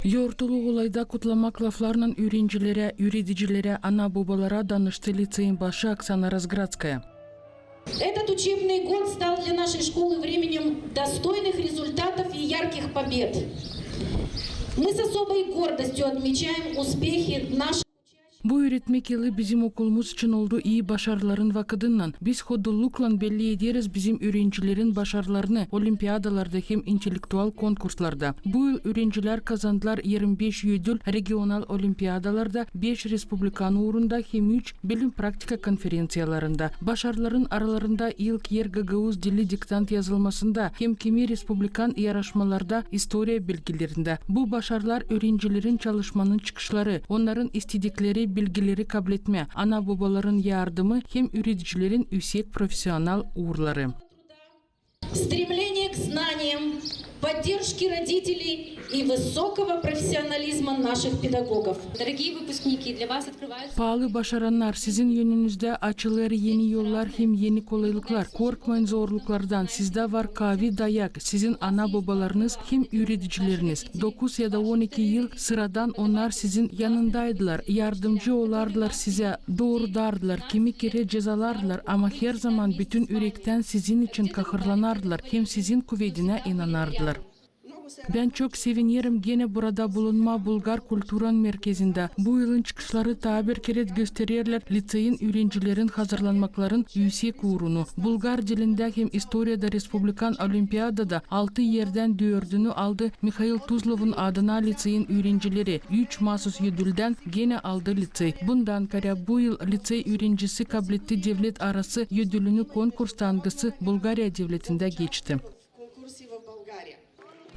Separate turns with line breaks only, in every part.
Yoğurtulu olayda kutlamak laflarının öğrencilere, üreticilere, ana babalara danıştı лицейin başı Оксана Разградская.
Этот учебный год стал для нашей школы временем достойных результатов и ярких побед. Мы с особой гордостью отмечаем успехи наших.
Bu öğretmek yılı bizim okulumuz için oldu iyi başarıların vakıdından. Biz hodullukla belli ederiz bizim öğrencilerin başarılarını olimpiyadalarda hem intelektüel konkurslarda. Bu yıl öğrenciler kazandılar 25 ödül regional olimpiyadalarda, 5 respublikan uğrunda hem 3 bilim praktika konferensiyalarında. Başarıların aralarında ilk yer Gagauz dili diktant yazılmasında hem kimi respublikan yarışmalarda historia bilgilerinde. Bu başarılar öğrencilerin çalışmanın çıkışları, onların istedikleri bilgileri kabul etme, ana babaların yardımı hem üreticilerin yüksek profesyonel uğurları.
Стремление к знаниям, поддержки родителей и высокого профессионализма наших педагогов.
Дорогие выпускники, для вас открываются...
Pahalı başaranlar, sizin yönünüzde açılır yeni yollar hem yeni kolaylıklar. Korkmayın zorluklardan. Sizde var kavi dayak. Sizin ana babalarınız hem üreticileriniz. 9 ya da 12 yıl sıradan onlar sizin yanındaydılar. Yardımcı olardılar size. Doğrudardılar. Kimi kere cezalardılar ama her zaman bütün yürekten sizin için kahırlanardılar. Hem sizin kuvvetine inanardılar. Ben çok sevinirim gene burada bulunma Bulgar Kulturan Merkezi'nde. Bu yılın çıkışları tabir keret gösterirler liseyin öğrencilerin hazırlanmakların yüksek uğrunu. Bulgar dilinde hem historiada Respublikan Olimpiyadada 6 yerden 4'ünü aldı. Mikhail Tuzlov'un adına liseyin öğrencileri 3 mahsus ödülden gene aldı lisey. Bundan kere bu yıl lisey öğrencisi kabul etti devlet arası ödülünü konkurs tangısı Bulgarya devletinde geçti.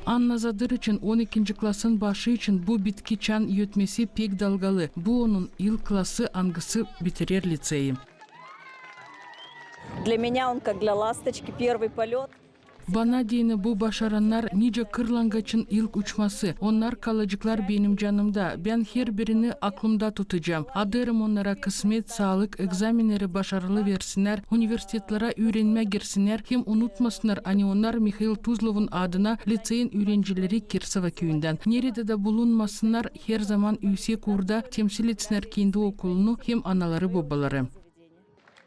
Anna Zadır için 12. klasın başı için bu bitki çan yötmesi pek dalgalı. Bu onun yıl klası angısı bitirir liseyi.
Для меня он как для ласточки первый полет.
Bana diyene bu başaranlar nice kırlangıçın ilk uçması. Onlar kalıcıklar benim canımda. Ben her birini aklımda tutacağım. Adarım onlara kısmet, sağlık, egzaminleri başarılı versinler. Üniversitelere öğrenme girsinler. Hem unutmasınlar hani onlar Mikhail Tuzlov'un adına liseyin öğrencileri Kirsova köyünden. Nerede de bulunmasınlar her zaman yüksek uğurda temsil etsinler kendi okulunu hem anaları babaları.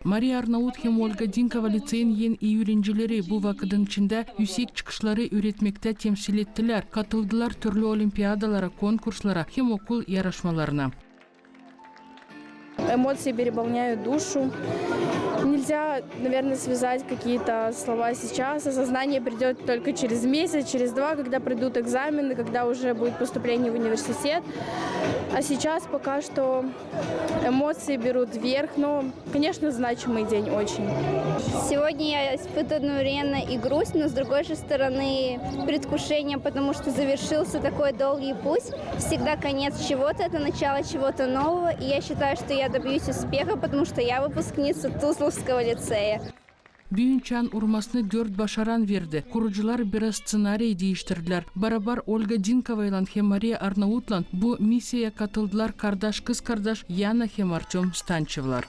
Maria Arnaut hem Olga Dinkova liseyin yeni iyi öğrencileri bu vakıdın içinde yüksek çıkışları üretmekte temsil ettiler. Katıldılar türlü olimpiyadalara, konkurslara hem okul yarışmalarına.
Эмоции переполняют душу. Нельзя, наверное, связать какие-то слова сейчас. Осознание придет только через месяц, через 2, когда придут экзамены, когда уже будет поступление в университет. А сейчас пока что эмоции берут вверх, но, конечно, значимый день очень.
Сегодня я испытываю одновременно и грусть, но с другой же стороны предвкушение, потому что завершился такой долгий путь. Всегда конец чего-то, это начало чего-то нового. И я считаю, что я добьюсь успеха, потому что я выпускница Tuzlovского лицея.
Büyünçan urmasını 4 başaran verdi. Kurucular biraz ssenariyi değiştirdiler. Beraber Olga Dinkova ile hem Maria Arnaut'la bu misiyaya katıldılar kardeş kız kardeş Yana hem Artyom Stanchevlar.